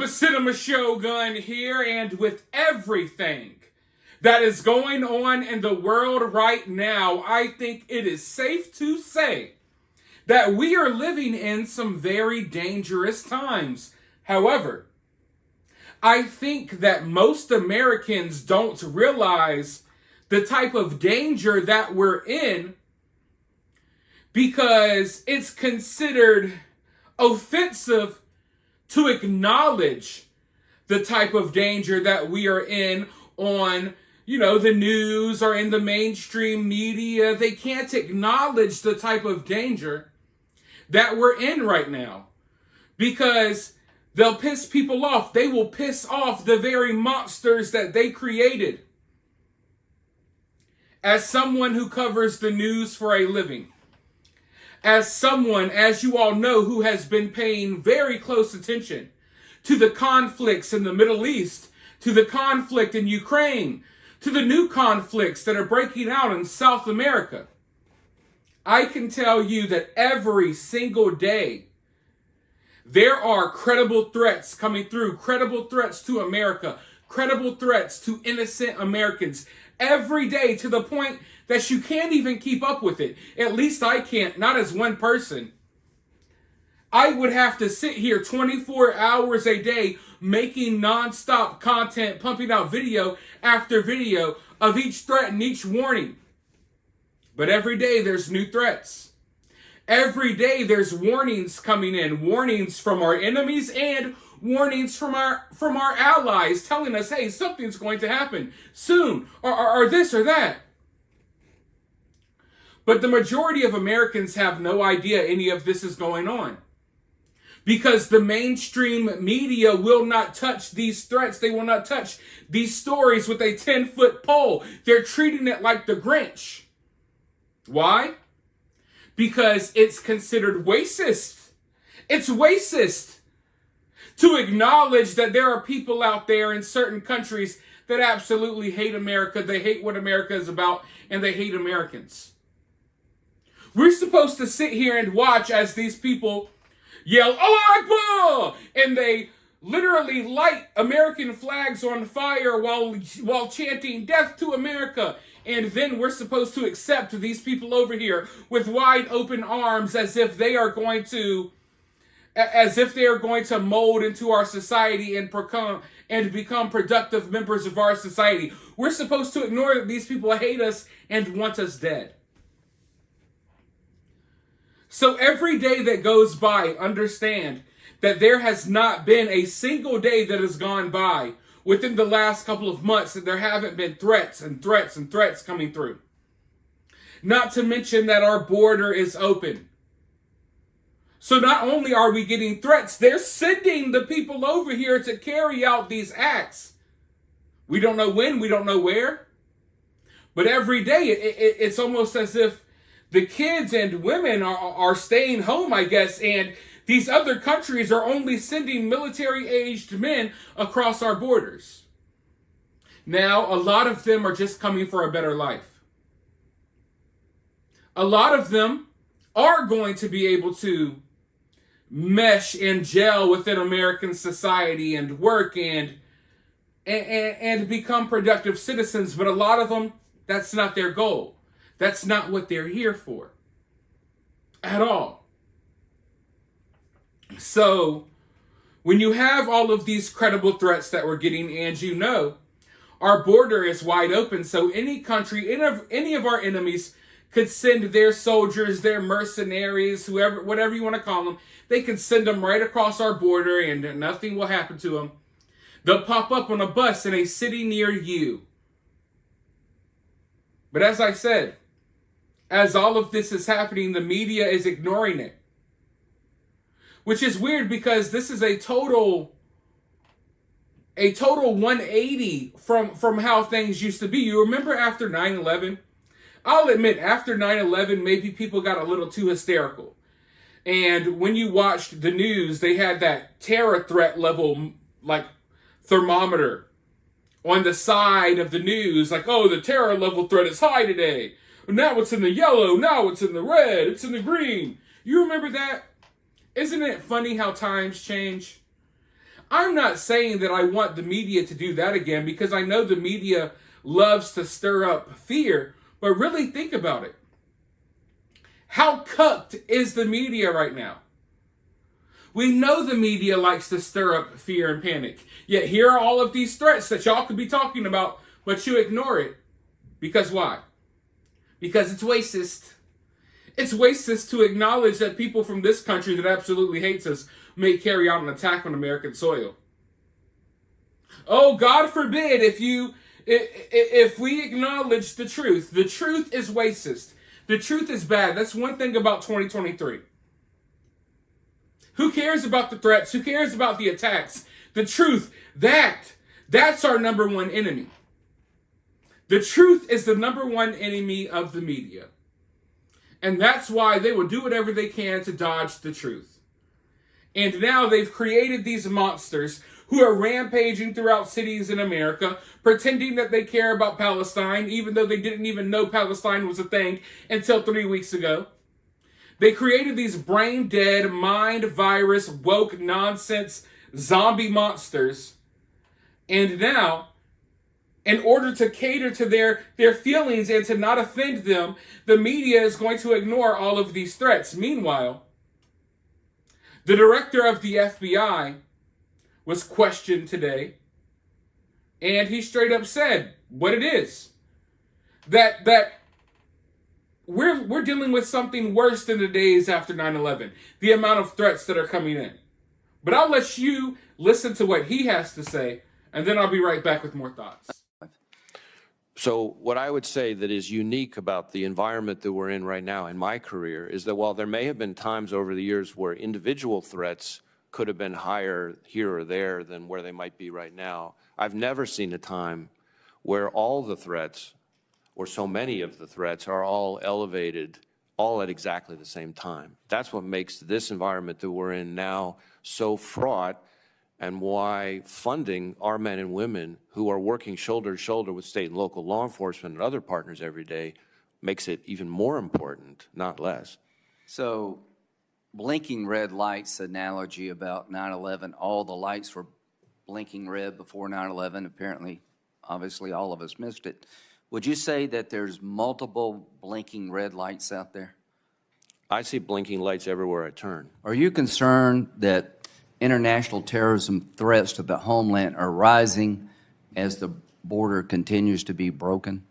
cinemashogun here, and with everything that is going on in the world right now, I think it is safe to say that we are living in some very dangerous times. However, I think that most Americans don't realize the type of danger that we're in because it's considered offensive to acknowledge the type of danger that we are in on, the news or in the mainstream media. They can't acknowledge the type of danger that we're in right now because they'll piss people off. They will piss off the very monsters that they created. As someone who covers the news for a living, as someone, as you all know, who has been paying very close attention to the conflicts in the Middle East, to the conflict in Ukraine, to the new conflicts that are breaking out in South America, I can tell you that every single day there are credible threats coming through, credible threats to America, credible threats to innocent Americans every day, to the point that you can't even keep up with it. At least I can't, not as one person. I would have to sit here 24 hours a day making nonstop content, pumping out video after video of each threat and each warning. But every day there's new threats. Every day there's warnings coming in, warnings from our enemies and warnings from our allies telling us, hey, something's going to happen soon, or this or that. But the majority of Americans have no idea any of this is going on because the mainstream media will not touch these threats. They will not touch these stories with a 10-foot pole. They're treating it like the Grinch. Why? Because it's considered racist. It's racist to acknowledge that there are people out there in certain countries that absolutely hate America. They hate what America is about, and they hate Americans. We're supposed to sit here and watch as these people yell, "Allah Akbar!" and they literally light American flags on fire while chanting "Death to America." And then we're supposed to accept these people over here with wide open arms as if they are going to mold into our society and become productive members of our society. We're supposed to ignore that these people hate us and want us dead. So every day that goes by, understand that there has not been a single day that has gone by within the last couple of months that there haven't been threats and threats and threats coming through. Not to mention that our border is open. So not only are we getting threats, they're sending the people over here to carry out these acts. We don't know when, we don't know where. But every day it's almost as if the kids and women are staying home, I guess, and these other countries are only sending military-aged men across our borders. Now, a lot of them are just coming for a better life. A lot of them are going to be able to mesh and gel within American society and work and become productive citizens, but a lot of them, that's not their goal. That's not what they're here for at all. So when you have all of these credible threats that we're getting, and our border is wide open, so any country, any of our enemies could send their soldiers, their mercenaries, whatever you want to call them, they can send them right across our border and nothing will happen to them. They'll pop up on a bus in a city near you. But as I said, as all of this is happening, the media is ignoring it. Which is weird because this is a total 180 from how things used to be. You remember after 9/11? I'll admit, after 9/11, maybe people got a little too hysterical. And when you watched the news, they had that terror threat level, like, thermometer on the side of the news. Like, oh, the terror level threat is high today. Now it's in the yellow. Now it's in the red. It's in the green. You remember that? Isn't it funny how times change? I'm not saying that I want the media to do that again, because I know the media loves to stir up fear, but really think about it. How cucked is the media right now? We know the media likes to stir up fear and panic. Yet here are all of these threats that y'all could be talking about, but you ignore it. Because why? Because it's racist. It's racist to acknowledge that people from this country that absolutely hates us may carry out an attack on American soil. Oh, God forbid if we acknowledge the truth. The truth is racist. The truth is bad. That's one thing about 2023. Who cares about the threats? Who cares about the attacks? The truth, that's our number one enemy. The truth is the number one enemy of the media. And that's why they will do whatever they can to dodge the truth. And now they've created these monsters who are rampaging throughout cities in America, pretending that they care about Palestine, even though they didn't even know Palestine was a thing until 3 weeks ago. They created these brain-dead, mind-virus, woke, nonsense, zombie monsters. And now, in order to cater to their feelings and to not offend them, the media is going to ignore all of these threats. Meanwhile, the director of the FBI was questioned today, and he straight up said what it is. That we're dealing with something worse than the days after 9/11. The amount of threats that are coming in. But I'll let you listen to what he has to say, and then I'll be right back with more thoughts. So what I would say that is unique about the environment that we're in right now in my career is that while there may have been times over the years where individual threats could have been higher here or there than where they might be right now, I've never seen a time where all the threats, or so many of the threats, are all elevated all at exactly the same time. That's what makes this environment that we're in now so fraught, and why funding our men and women who are working shoulder to shoulder with state and local law enforcement and other partners every day makes it even more important, not less. So, blinking red lights analogy about 9/11, all the lights were blinking red before 9/11. Apparently, obviously, all of us missed it. Would you say that there's multiple blinking red lights out there? I see blinking lights everywhere I turn. Are you concerned that international terrorism threats to the homeland are rising as the border continues to be broken?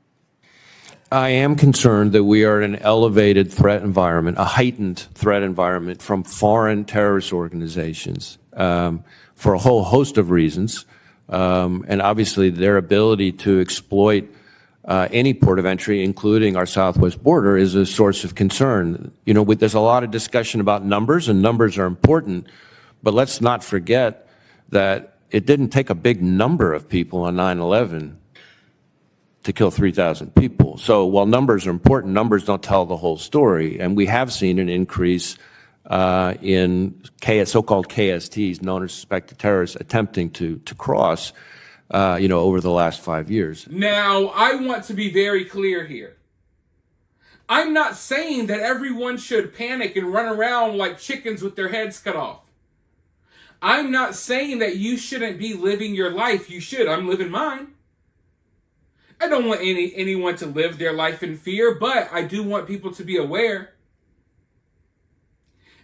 I am concerned that we are in an elevated threat environment, a heightened threat environment from foreign terrorist organizations for a whole host of reasons. And obviously their ability to exploit any port of entry, including our southwest border, is a source of concern. You know, there's a lot of discussion about numbers, and numbers are important, but let's not forget that it didn't take a big number of people on 9/11 to kill 3,000 people. So while numbers are important, numbers don't tell the whole story. And we have seen an increase in so-called KSTs, known as suspected terrorists, attempting to cross, over the last 5 years. Now, I want to be very clear here. I'm not saying that everyone should panic and run around like chickens with their heads cut off. I'm not saying that you shouldn't be living your life. You should. I'm living mine. I don't want anyone to live their life in fear, but I do want people to be aware.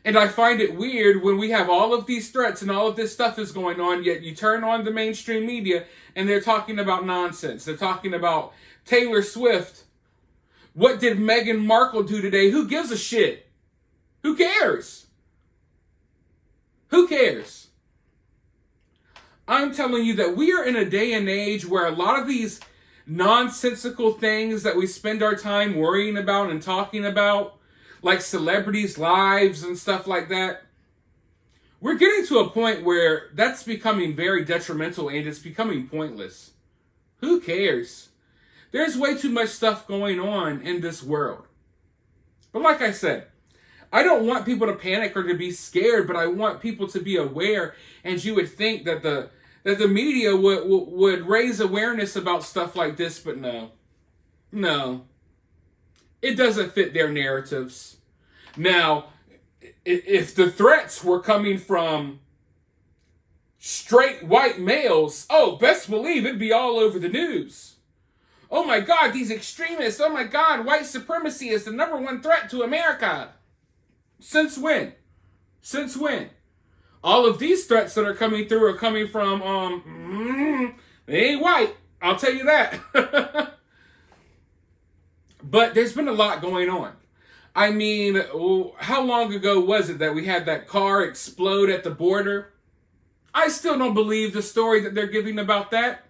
And I find it weird when we have all of these threats and all of this stuff is going on, yet you turn on the mainstream media and they're talking about nonsense. They're talking about Taylor Swift. What did Meghan Markle do today? Who gives a shit? Who cares? Who cares? I'm telling you that we are in a day and age where a lot of these nonsensical things that we spend our time worrying about and talking about, like celebrities' lives and stuff like that, we're getting to a point where that's becoming very detrimental and it's becoming pointless. Who cares? There's way too much stuff going on in this world. But like I said, I don't want people to panic or to be scared, but I want people to be aware. And you would think that the media would raise awareness about stuff like this, but no. It doesn't fit their narratives. Now, if the threats were coming from straight white males, oh, best believe it'd be all over the news. Oh my God, these extremists. Oh my God, white supremacy is the number one threat to America. Since when? Since when? All of these threats that are coming through are coming from, they ain't white. I'll tell you that. But there's been a lot going on. I mean, how long ago was it that we had that car explode at the border? I still don't believe the story that they're giving about that.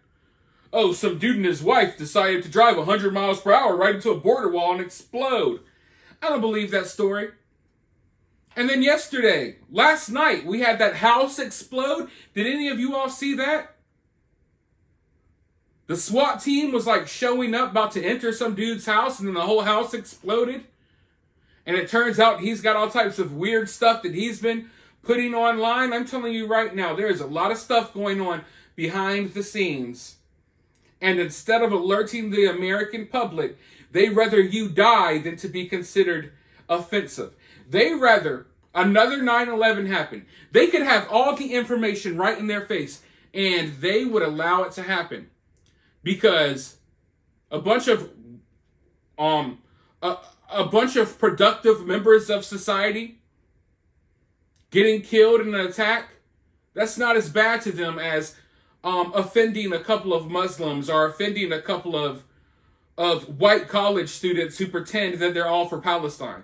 Oh, some dude and his wife decided to drive 100 miles per hour right into a border wall and explode. I don't believe that story. And then last night, we had that house explode. Did any of you all see that? The SWAT team was like showing up, about to enter some dude's house, and then the whole house exploded. And it turns out he's got all types of weird stuff that he's been putting online. I'm telling you right now, there is a lot of stuff going on behind the scenes. And instead of alerting the American public, they rather you die than to be considered offensive. They rather another 9/11 happen. They could have all the information right in their face, and they would allow it to happen. Because a bunch of productive members of society getting killed in an attack, that's not as bad to them as offending a couple of Muslims or offending a couple of white college students who pretend that they're all for Palestine.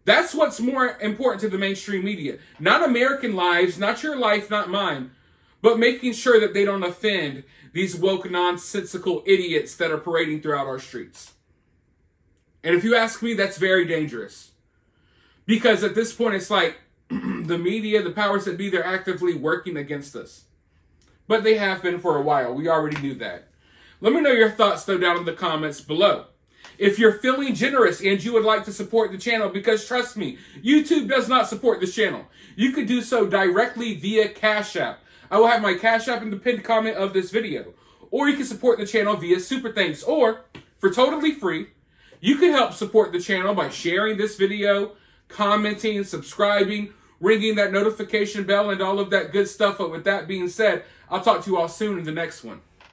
That's what's more important to the mainstream media. Not American lives, not your life, not mine, but making sure that they don't offend these woke, nonsensical idiots that are parading throughout our streets. And if you ask me, that's very dangerous. Because at this point, it's like the media, the powers that be, they're actively working against us. But they have been for a while. We already knew that. Let me know your thoughts, though, down in the comments below. If you're feeling generous and you would like to support the channel, because trust me, YouTube does not support this channel, you could do so directly via CashApp. I will have my CashApp in the pinned comment of this video. Or you can support the channel via Super Thanks. Or, for totally free, you can help support the channel by sharing this video, commenting, subscribing, ringing that notification bell, and all of that good stuff. But with that being said, I'll talk to you all soon in the next one.